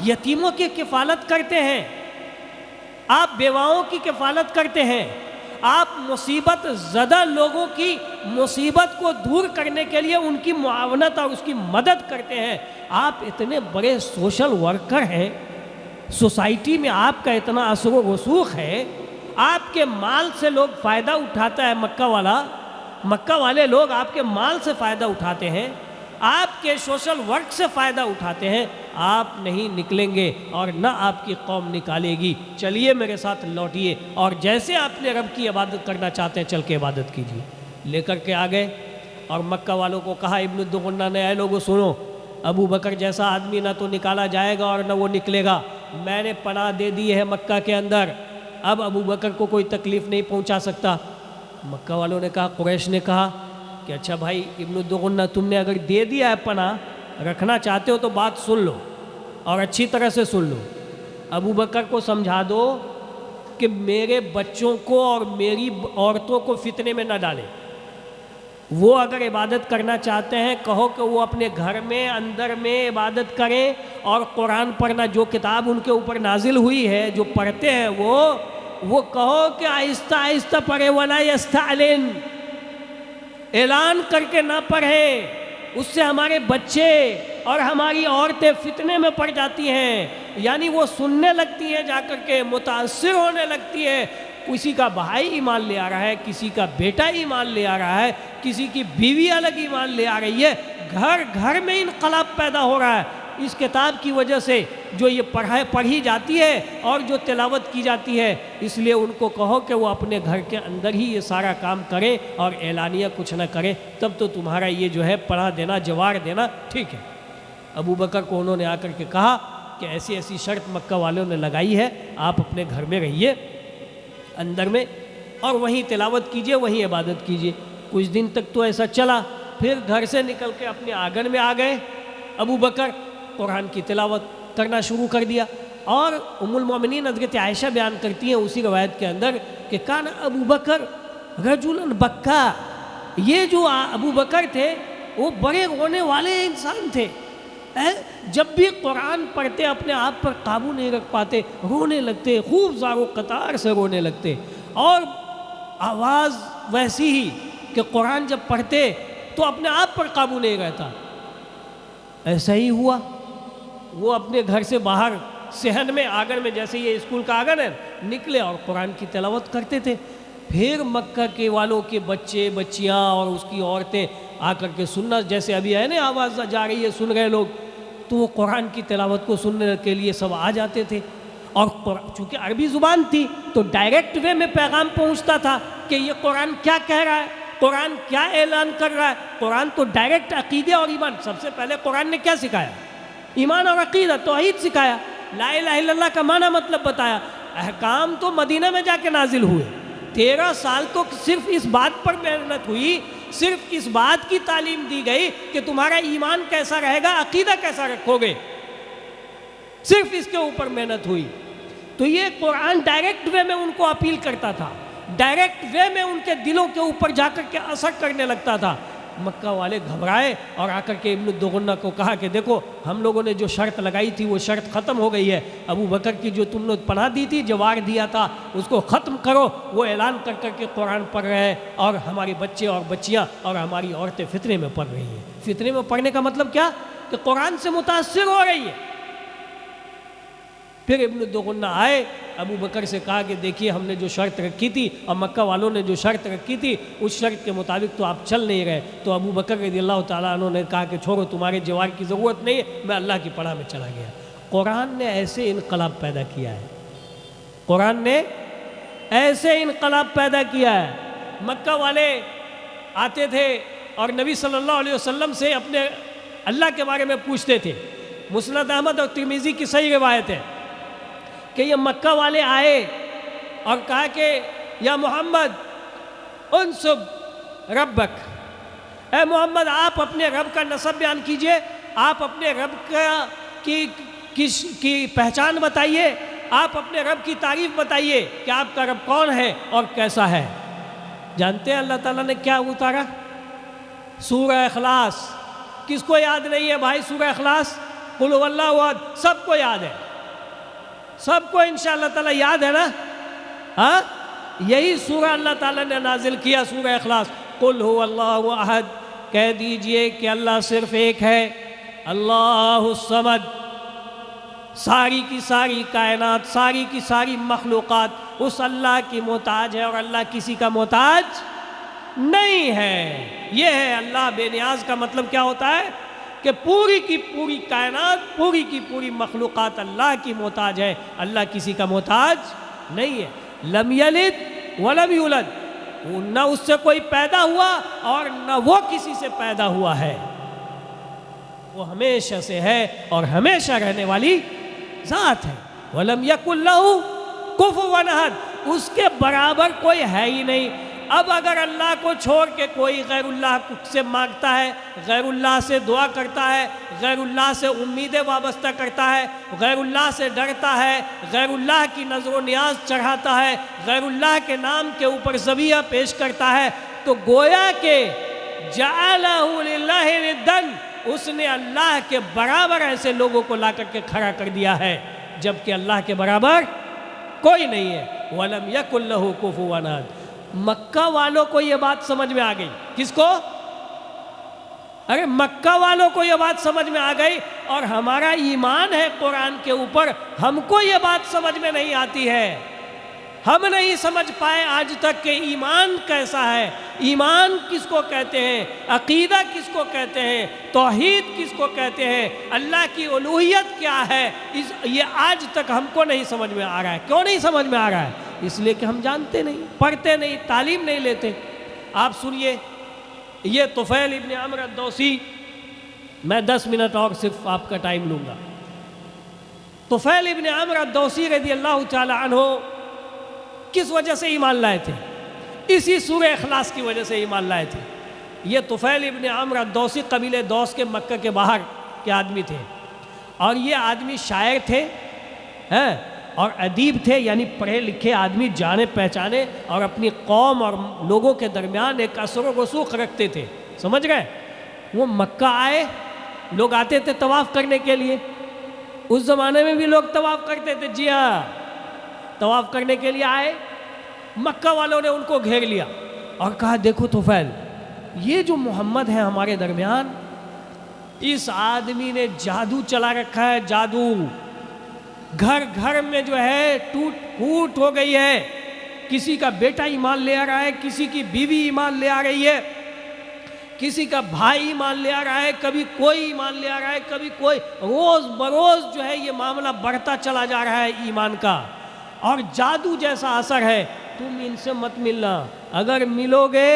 یتیموں کی کفالت کرتے ہیں، آپ بیواؤں کی کفالت کرتے ہیں، آپ مصیبت زدہ لوگوں کی مصیبت کو دور کرنے کے لیے ان کی معاونت اور اس کی مدد کرتے ہیں، آپ اتنے بڑے سوشل ورکر ہیں، سوسائٹی میں آپ کا اتنا اثر و رسوخ ہے، آپ کے مال سے لوگ فائدہ اٹھاتا ہے، مکہ والے لوگ آپ کے مال سے فائدہ اٹھاتے ہیں، آپ کے سوشل ورک سے فائدہ اٹھاتے ہیں، آپ نہیں نکلیں گے اور نہ آپ کی قوم نکالے گی، چلیے میرے ساتھ لوٹیے اور جیسے آپ نے رب کی عبادت کرنا چاہتے ہیں چل کے عبادت کیجیے۔ لے کر کے آ گئے اور مکہ والوں کو کہا ابن الدغنہ نے، اے لوگوں سنو، ابو بکر جیسا آدمی نہ تو نکالا جائے گا اور نہ وہ نکلے گا، میں نے پناہ دے دی ہے مکہ کے اندر، اب ابو بکر کو کوئی تکلیف نہیں پہنچا سکتا۔ مکہ والوں نے کہا، قریش نے کہا کہ اچھا بھائی ابن الدغنہ تم نے اگر دے دیا ہے پناہ، رکھنا چاہتے ہو تو بات سن لو اور اچھی طرح سے سن لو، ابو بکر کو سمجھا دو کہ میرے بچوں کو اور میری عورتوں کو فتنے میں نہ ڈالیں، وہ اگر عبادت کرنا چاہتے ہیں کہو کہ وہ اپنے گھر میں اندر میں عبادت کریں اور قرآن پڑھنا، جو کتاب ان کے اوپر نازل ہوئی ہے جو پڑھتے ہیں وہ کہو کہ آہستہ آہستہ پڑھے، ولا یستعلن، اعلان کر کے نہ پڑھیں، اس سے ہمارے بچے اور ہماری عورتیں فتنے میں پڑ جاتی ہیں، یعنی وہ سننے لگتی ہیں، جا کر کے متاثر ہونے لگتی ہے، کسی کا بھائی ایمان لے آ رہا ہے، کسی کا بیٹا ایمان لے آ رہا ہے، کسی کی بیوی الگ ایمان لے آ رہی ہے، گھر گھر میں انقلاب پیدا ہو رہا ہے اس کتاب کی وجہ سے جو یہ پڑھی جاتی ہے اور جو تلاوت کی جاتی ہے۔ اس لیے ان کو کہو کہ وہ اپنے گھر کے اندر ہی یہ سارا کام کرے اور اعلانیہ کچھ نہ کرے، تب تو تمہارا یہ جو ہے پناہ دینا، جوار دینا ٹھیک ہے۔ ابو بکر کو انہوں نے آ کر کے کہا کہ ایسی ایسی شرط مکہ والوں نے لگائی ہے، آپ اپنے گھر میں رہیے اندر میں اور وہیں تلاوت کیجئے، وہیں عبادت کیجئے۔ کچھ دن تک تو ایسا چلا، پھر گھر سے نکل کے اپنے آنگن میں آ گئے ابو بکر، قرآن کی تلاوت کرنا شروع کر دیا۔ اور ام المومنین حضرت عائشہ بیان کرتی ہیں اسی روایت کے اندر کہ کان ابو بکر رجلا بکا، یہ جو ابو بکر تھے وہ بڑے رونے والے انسان تھے، جب بھی قرآن پڑھتے اپنے آپ پر قابو نہیں رکھ پاتے، رونے لگتے، خوب زار و قطار سے رونے لگتے، اور آواز ویسی ہی کہ قرآن جب پڑھتے تو اپنے آپ پر قابو نہیں رہتا۔ ایسا ہی ہوا، وہ اپنے گھر سے باہر صحن میں، آنگن میں، جیسے یہ اسکول کا آنگن ہے، نکلے اور قرآن کی تلاوت کرتے تھے۔ پھر مکہ کے والوں کے بچے بچیاں اور اس کی عورتیں آ کر کے سننا، جیسے ابھی ہے نا آواز جا رہی ہے سن رہے لوگ، تو وہ قرآن کی تلاوت کو سننے کے لیے سب آ جاتے تھے، اور چونکہ عربی زبان تھی تو ڈائریکٹ وے میں پیغام پہنچتا تھا کہ یہ قرآن کیا کہہ رہا ہے، قرآن کیا اعلان کر رہا ہے۔ قرآن تو ڈائریکٹ عقیدے اور ایمان، سب سے پہلے قرآن نے کیا سکھایا؟ ایمان اور عقیدہ، توحید سکھایا، لا الہ الا اللہ کا معنی مطلب بتایا۔ احکام تو مدینہ میں جا کے نازل ہوئے، 13 سال تو صرف اس بات پر محنت ہوئی، صرف اس بات کی تعلیم دی گئی کہ تمہارا ایمان کیسا رہے گا، عقیدہ کیسا رکھو گے، صرف اس کے اوپر محنت ہوئی۔ تو یہ قرآن ڈائریکٹ وے میں ان کو اپیل کرتا تھا، ڈائریکٹ وے میں ان کے دلوں کے اوپر جا کر کے اثر کرنے لگتا تھا۔ مکہ والے گھبرائے اور آ کر کے ابن الدغنہ کو کہا کہ دیکھو ہم لوگوں نے جو شرط لگائی تھی وہ شرط ختم ہو گئی ہے، ابو بکر کی جو تم نے پناہ دی تھی، جوار دیا تھا، اس کو ختم کرو۔ وہ اعلان کر کر کے قرآن پڑھ رہے ہیں، اور ہمارے بچے اور بچیاں اور ہماری عورتیں فتنے میں پڑھ رہی ہیں۔ فتنے میں پڑھنے کا مطلب کیا؟ کہ قرآن سے متاثر ہو رہی ہے۔ پھر ابن الدغنہ آئے، ابو بکر سے کہا کہ دیکھیے ہم نے جو شرط رکھی تھی اور مکہ والوں نے جو شرط رکھی تھی اس شرط کے مطابق تو آپ چل نہیں رہے۔ تو ابو بکر رضی اللہ تعالیٰ عنہ نے کہا کہ چھوڑو، تمہارے جوار کی ضرورت نہیں ہے، میں اللہ کی پناہ میں چلا گیا۔ قرآن نے ایسے انقلاب پیدا کیا ہے، قرآن نے ایسے انقلاب پیدا کیا ہے۔ مکہ والے آتے تھے اور نبی صلی اللہ علیہ وسلم سے اپنے اللہ کے بارے میں پوچھتے تھے۔ مسند احمد اور ترمذی کی صحیح روایت ہے کہ یہ مکہ والے آئے اور کہا کہ یا محمد انسب ربک، اے محمد آپ اپنے رب کا نسب بیان کیجئے، آپ اپنے رب کی پہچان بتائیے، آپ اپنے رب کی تعریف بتائیے کہ آپ کا رب کون ہے اور کیسا ہے۔ جانتے ہیں اللہ تعالیٰ نے کیا اتارا؟ سورہ اخلاص۔ کس کو یاد نہیں ہے بھائی سورہ اخلاص؟ قل هو اللہ احد، سب کو یاد ہے، سب کو انشاءاللہ تعالیٰ یاد ہے نا؟ ہاں، یہی سورہ اللہ تعالیٰ نے نازل کیا، سورہ اخلاص۔ قل هو اللہ احد، کہہ دیجئے کہ اللہ صرف ایک ہے، اللہ الصمد۔ ساری کی ساری کائنات، ساری کی ساری مخلوقات اس اللہ کی محتاج ہے، اور اللہ کسی کا محتاج نہیں ہے۔ یہ ہے اللہ بے نیاز کا مطلب کیا ہوتا ہے؟ کہ پوری کی پوری کائنات، پوری کی پوری مخلوقات اللہ کی محتاج ہے، اللہ کسی کا محتاج نہیں ہے۔ لم یلد ولم یولد، نہ اس سے کوئی پیدا ہوا اور نہ وہ کسی سے پیدا ہوا ہے، وہ ہمیشہ سے ہے اور ہمیشہ رہنے والی ذات ہے۔ ولم یکن لہ کفوا احد، اس کے برابر کوئی ہے ہی نہیں۔ اب اگر اللہ کو چھوڑ کے کوئی غیر اللہ سے مانگتا ہے، غیر اللہ سے دعا کرتا ہے، غیر اللہ سے امیدیں وابستہ کرتا ہے، غیر اللہ سے ڈرتا ہے، غیر اللہ کی نظر و نیاز چڑھاتا ہے، غیر اللہ کے نام کے اوپر ذبیحہ پیش کرتا ہے، تو گویا کہ جعلہ للہ ندًا، اس نے اللہ کے برابر ایسے لوگوں کو لا کر کے کھڑا کر دیا ہے، جبکہ اللہ کے برابر کوئی نہیں ہے۔ وَلَمْ يَكُنْ لَهُ كُفُوًا أَحَدٌ۔ مکہ والوں کو یہ بات سمجھ میں آ گئی۔ کس کو؟ ارے مکہ والوں کو یہ بات سمجھ میں آ گئی، اور ہمارا ایمان ہے قرآن کے اوپر، ہم کو یہ بات سمجھ میں نہیں آتی ہے۔ ہم نہیں سمجھ پائے آج تک کہ ایمان کیسا ہے، ایمان کس کو کہتے ہیں، عقیدہ کس کو کہتے ہیں، توحید کس کو کہتے ہیں، اللہ کی الوہیت کیا ہے، یہ آج تک ہم کو نہیں سمجھ میں آ رہا ہے۔ کیوں نہیں سمجھ میں آ رہا ہے؟ اس لیے کہ ہم جانتے نہیں، پڑھتے نہیں، تعلیم نہیں لیتے۔ آپ سنیے، یہ طفیل ابن عمرو الدوسی، میں 10 منٹ اور صرف آپ کا ٹائم لوں گا۔ طفیل ابن عمرو الدوسی رضی اللہ تعالی عنہ کس وجہ سے ایمان لائے تھے؟ اسی سورہ اخلاص کی وجہ سے ایمان لائے تھے۔ یہ طفیل ابن عمرو الدوسی قبیلہ دوس کے مکہ کے باہر کے آدمی تھے، اور یہ آدمی شاعر تھے اور ادیب تھے، یعنی پڑھے لکھے آدمی، جانے پہچانے، اور اپنی قوم اور لوگوں کے درمیان ایک اثر و رسوخ رکھتے تھے۔ سمجھ گئے؟ وہ مکہ آئے، لوگ آتے تھے طواف کرنے کے لیے، اس زمانے میں بھی لوگ طواف کرتے تھے، جی ہاں، طواف کرنے کے لیے آئے۔ مکہ والوں نے ان کو گھیر لیا اور کہا دیکھو طفیل، یہ جو محمد ہے ہمارے درمیان، اس آدمی نے جادو چلا رکھا ہے، جادو، گھر گھر میں جو ہے ٹوٹ پھوٹ ہو گئی ہے، کسی کا بیٹا ایمان لے آ رہا ہے، کسی کی بیوی ایمان لے آ رہی ہے، کسی کا بھائی ایمان لے آ رہا ہے، کبھی کوئی ایمان لے آ رہا ہے، کبھی کوئی، روز بروز جو ہے یہ معاملہ بڑھتا چلا جا رہا ہے ایمان کا، اور جادو جیسا اثر ہے۔ تم ان سے مت ملنا، اگر ملو گے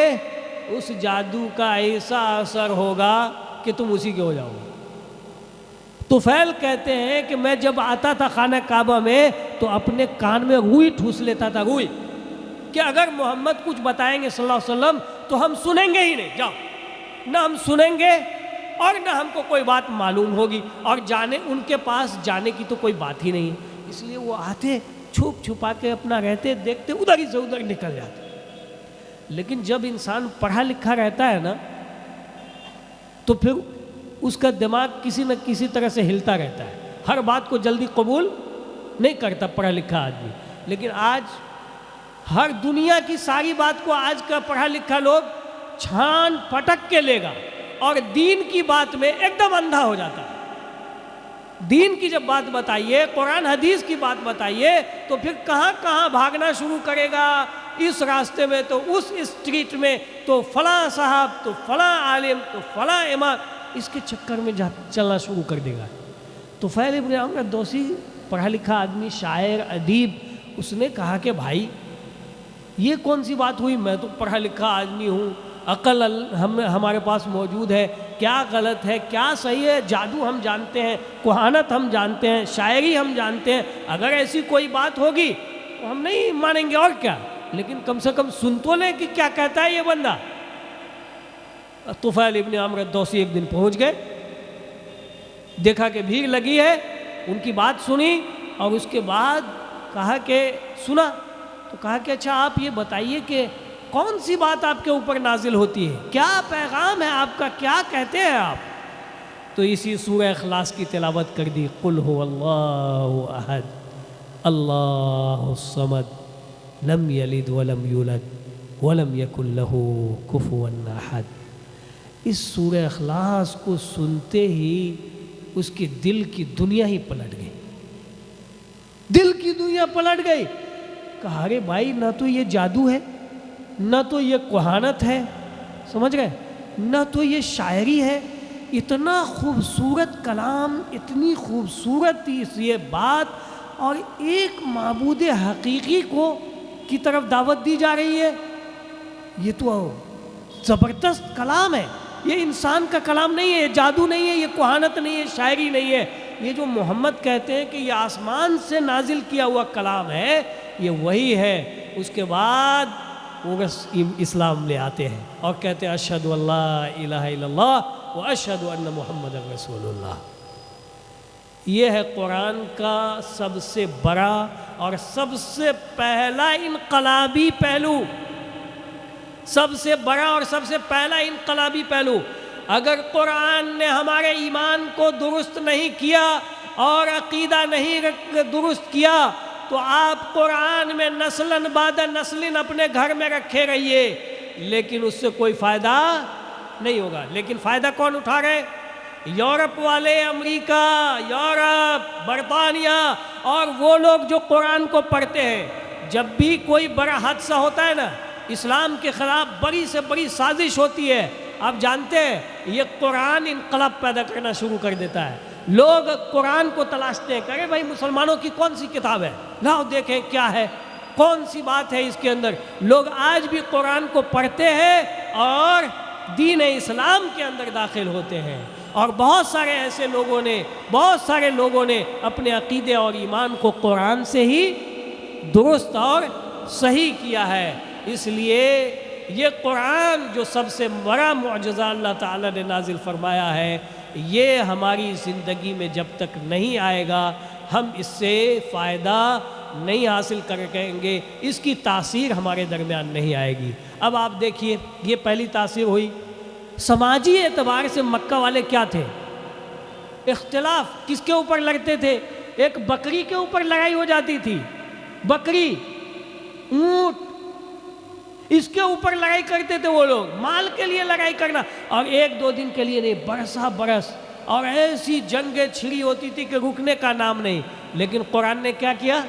اس جادو کا ایسا اثر ہوگا کہ تم اسی کے ہو جاؤ گے۔ طفیل کہتے ہیں کہ میں جب آتا تھا خانہ کعبہ میں تو اپنے کان میں روئی ٹھوس لیتا تھا، روئی، کہ اگر محمد کچھ بتائیں گے صلی اللہ علیہ وسلم تو ہم سنیں گے ہی نہیں، جاؤ، نہ ہم سنیں گے اور نہ ہم کو کوئی بات معلوم ہوگی، اور جانے ان کے پاس جانے کی تو کوئی بات ہی نہیں، اس لیے وہ آتے چھپ چھپا کے اپنا رہتے، دیکھتے ادھر ہی سے ادھر نکل جاتے۔ لیکن جب انسان پڑھا لکھا رہتا ہے نا تو پھر اس کا دماغ کسی نہ کسی طرح سے ہلتا رہتا ہے، ہر بات کو جلدی قبول نہیں کرتا پڑھا لکھا آدمی۔ لیکن آج ہر دنیا کی ساری بات کو آج کا پڑھا لکھا لوگ چھان پھٹک کے لے گا، اور دین کی بات میں ایک دم اندھا ہو جاتا ہے۔ دین کی جب بات بتائیے، قرآن حدیث کی بات بتائیے تو پھر کہاں کہاں بھاگنا شروع کرے گا، اس راستے میں تو اس اسٹریٹ میں تو فلاں صاحب تو فلاں عالم تو فلاں امام، اس کے چکر میں چلنا شروع کر دے گا۔ طفیل ابن عمرو الدوسی پڑھا لکھا آدمی، شاعر، ادیب، اس نے کہا کہ بھائی یہ کون سی بات ہوئی، میں تو پڑھا لکھا آدمی ہوں، عقل ہمارے پاس موجود ہے، کیا غلط ہے کیا صحیح ہے، جادو ہم جانتے ہیں، کہانت ہم جانتے ہیں، شاعری ہم جانتے ہیں، اگر ایسی کوئی بات ہوگی تو ہم نہیں مانیں گے، اور کیا، لیکن کم سے کم سن تو لیں کہ کیا کہتا ہے یہ بندہ۔ طفیل ابن عمرو الدوسی ایک دن پہنچ گئے، دیکھا کہ بھیڑ لگی ہے، ان کی بات سنی، اور اس کے بعد کہا کہ سنا تو کہا کہ اچھا آپ یہ بتائیے کہ کون سی بات آپ کے اوپر نازل ہوتی ہے، کیا پیغام ہے آپ کا، کیا کہتے ہیں آپ؟ تو اسی سورہ اخلاص کی تلاوت کر دی، قل هو اللہ احد اللہ الصمد لم یلد ولم یولد ولم یکن لہ کفوا احد۔ اس سورہ اخلاص کو سنتے ہی اس کے دل کی دنیا ہی پلٹ گئی، دل کی دنیا پلٹ گئی۔ کہا رے بھائی، نہ تو یہ جادو ہے، نہ تو یہ کہانت ہے، سمجھ گئے، نہ تو یہ شاعری ہے، اتنا خوبصورت کلام، اتنی خوبصورت یہ بات، اور ایک معبود حقیقی کی طرف دعوت دی جا رہی ہے، یہ تو زبردست کلام ہے، یہ انسان کا کلام نہیں ہے، یہ جادو نہیں ہے، یہ کہانت نہیں ہے، شاعری نہیں ہے، یہ جو محمد کہتے ہیں کہ یہ آسمان سے نازل کیا ہوا کلام ہے، یہ وہی ہے۔ اس کے بعد وہ اسلام لے آتے ہیں اور کہتے ہیں اشہد ان لا الہ الا اللہ و اشہد ان محمد رسول اللہ۔ یہ ہے قرآن کا سب سے بڑا اور سب سے پہلا انقلابی پہلو، سب سے بڑا اور سب سے پہلا انقلابی پہلو۔ اگر قرآن نے ہمارے ایمان کو درست نہیں کیا اور عقیدہ نہیں درست کیا تو آپ قرآن میں نسلاً بعد نسلاً اپنے گھر میں رکھے رہیے، لیکن اس سے کوئی فائدہ نہیں ہوگا۔ لیکن فائدہ کون اٹھا رہے؟ یورپ والے، امریکہ، یورپ، برطانیہ، اور وہ لوگ جو قرآن کو پڑھتے ہیں۔ جب بھی کوئی بڑا حادثہ ہوتا ہے نا، اسلام کے خلاف بڑی سے بڑی سازش ہوتی ہے، آپ جانتے ہیں یہ قرآن انقلاب پیدا کرنا شروع کر دیتا ہے۔ لوگ قرآن کو تلاشتے ہیں، کہے بھائی مسلمانوں کی کون سی کتاب ہے، لاؤ دیکھیں کیا ہے، کون سی بات ہے اس کے اندر۔ لوگ آج بھی قرآن کو پڑھتے ہیں اور دین اسلام کے اندر داخل ہوتے ہیں، اور بہت سارے لوگوں نے اپنے عقیدے اور ایمان کو قرآن سے ہی درست اور صحیح کیا ہے۔ اس لیے یہ قرآن جو سب سے بڑا معجزہ اللہ تعالیٰ نے نازل فرمایا ہے، یہ ہماری زندگی میں جب تک نہیں آئے گا ہم اس سے فائدہ نہیں حاصل کریں گے، اس کی تاثیر ہمارے درمیان نہیں آئے گی۔ اب آپ دیکھیے، یہ پہلی تاثیر ہوئی۔ سماجی اعتبار سے مکہ والے کیا تھے؟ اختلاف کس کے اوپر لڑتے تھے؟ ایک بکری کے اوپر لڑائی ہو جاتی تھی، بکری، اونٹ، اس کے اوپر لڑائی کرتے تھے وہ لوگ، مال کے لیے لڑائی کرنا، اور ایک دو دن کے لیے نہیں، برس، اور ایسی جنگیں چھڑی ہوتی تھی کہ رکنے کا نام نہیں۔ لیکن قرآن نے کیا کیا؟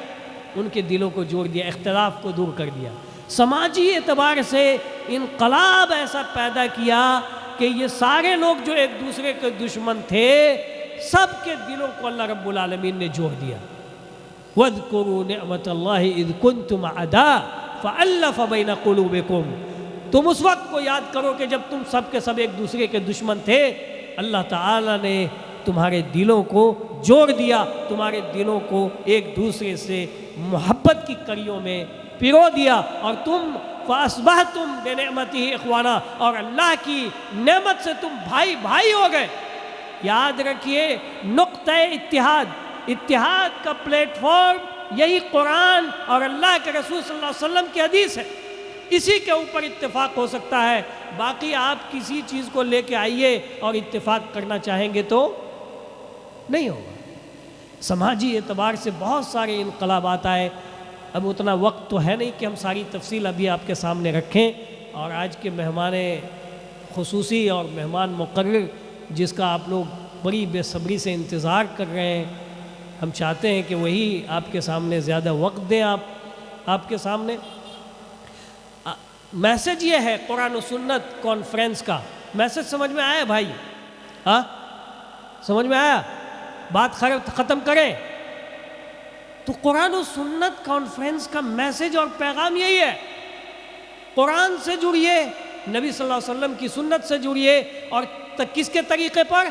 ان کے دلوں کو جوڑ دیا، اختلاف کو دور کر دیا۔ سماجی اعتبار سے انقلاب ایسا پیدا کیا کہ یہ سارے لوگ جو ایک دوسرے کے دشمن تھے سب کے دلوں کو اللہ رب العالمین نے جوڑ دیا۔ وَاذْكُرُوا نِعْمَةَ اللَّهِ إِذْ كُنْتُمْ أَعْدَاءً فَأَلَّفَ بَيْنَ قُلُوبِكُمْ، تم اس وقت کو یاد کرو کہ جب تم سب کے سب ایک دوسرے کے دشمن تھے، اللہ تعالیٰ نے تمہارے دلوں کو جوڑ دیا، تمہارے دلوں کو ایک دوسرے سے محبت کی کڑیوں میں پرو دیا، اور تم فَأَصْبَحْتُمْ بِنِعْمَتِهِ إِخْوَانًا، اور اللہ کی نعمت سے تم بھائی بھائی ہو گئے۔ یاد رکھیے نقطہ اتحاد کا پلیٹ فارم یہی قرآن اور اللہ کے رسول صلی اللہ علیہ وسلم کی حدیث ہے، اسی کے اوپر اتفاق ہو سکتا ہے۔ باقی آپ کسی چیز کو لے کے آئیے اور اتفاق کرنا چاہیں گے تو نہیں ہوگا۔ سماجی اعتبار سے بہت سارے انقلابات آئے، اب اتنا وقت تو ہے نہیں کہ ہم ساری تفصیل ابھی آپ کے سامنے رکھیں، اور آج کے مہمان خصوصی اور مہمان مقرر جس کا آپ لوگ بڑی بے صبری سے انتظار کر رہے ہیں، ہم چاہتے ہیں کہ وہی آپ کے سامنے زیادہ وقت دیں۔ آپ کے سامنے میسج یہ ہے قرآن و سنت کانفرنس کا، میسج سمجھ میں آیا بھائی؟ ہاں سمجھ میں آیا؟ بات ختم کریں تو قرآن و سنت کانفرنس کا میسج اور پیغام یہی ہے، قرآن سے جڑیے، نبی صلی اللہ علیہ وسلم کی سنت سے جڑیے، اور کس کے طریقے پر؟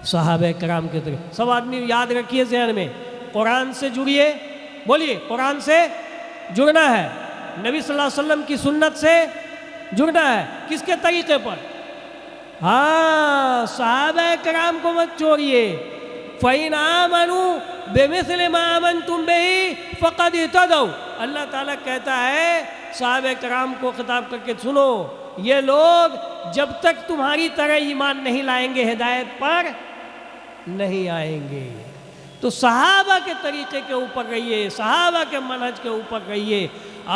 صحابہ کرام کے طریقے۔ سب آدمی یاد رکھیے ذہن میں، قرآن سے جڑیے، بولیے قرآن سے جڑنا ہے، نبی صلی اللہ علیہ وسلم کی سنت سے جڑنا ہے، کس کے طریقے پر؟ ہاں صحابہ کرام کو مت چھوڑیے۔ فَإِنْ آمَنُوا بِمِثْلِ مَا آمَنْتُمْ بِهِ فَقَدْ اهْتَدَوْا، اللہ تعالیٰ کہتا ہے صحابہ کرام کو خطاب کر کے سنو، یہ لوگ جب تک تمہاری طرح ایمان نہیں لائیں گے ہدایت پر نہیں آئیں گے۔ تو صحابہ کے طریقے کے اوپر رہیے، صحابہ کے منہج کے اوپر رہیے،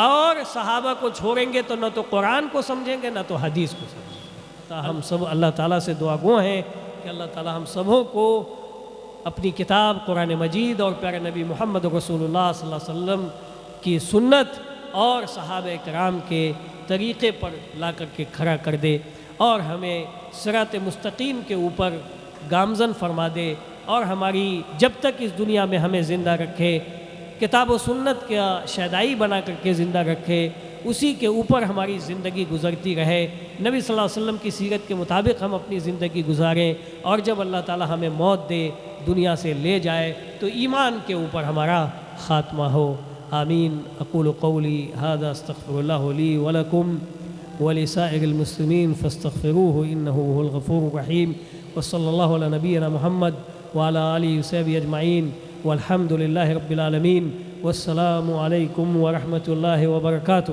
اور صحابہ کو چھوڑیں گے تو نہ تو قرآن کو سمجھیں گے نہ تو حدیث کو سمجھیں گے۔ ہم سب اللہ تعالیٰ سے دعا گو ہیں کہ اللہ تعالیٰ ہم سبوں کو اپنی کتاب قرآن مجید اور پیارے نبی محمد رسول اللہ صلی اللہ علیہ وسلم کی سنت اور صحابہ کرام کے طریقے پر لا کر کے کھڑا کر دے، اور ہمیں صراط مستقیم کے اوپر گامزن فرما دے، اور ہماری جب تک اس دنیا میں ہمیں زندہ رکھے، کتاب و سنت کا شیدائی بنا کر کے زندہ رکھے، اسی کے اوپر ہماری زندگی گزرتی رہے، نبی صلی اللہ علیہ وسلم کی سیرت کے مطابق ہم اپنی زندگی گزاریں، اور جب اللہ تعالی ہمیں موت دے، دنیا سے لے جائے، تو ایمان کے اوپر ہمارا خاتمہ ہو۔ آمین۔ اقول قولی ھذا استغفر اللہ لی ولکم ولسائر المسلمین فاستغفروہ انہ هو الغفور الرحیم، وصلی اللہ علی نبینا محمد وعلی آلہ وصحبہ اجمعین، والحمد للہ رب العالمین، والسلام علیکم ورحمۃ اللہ وبرکاتہ۔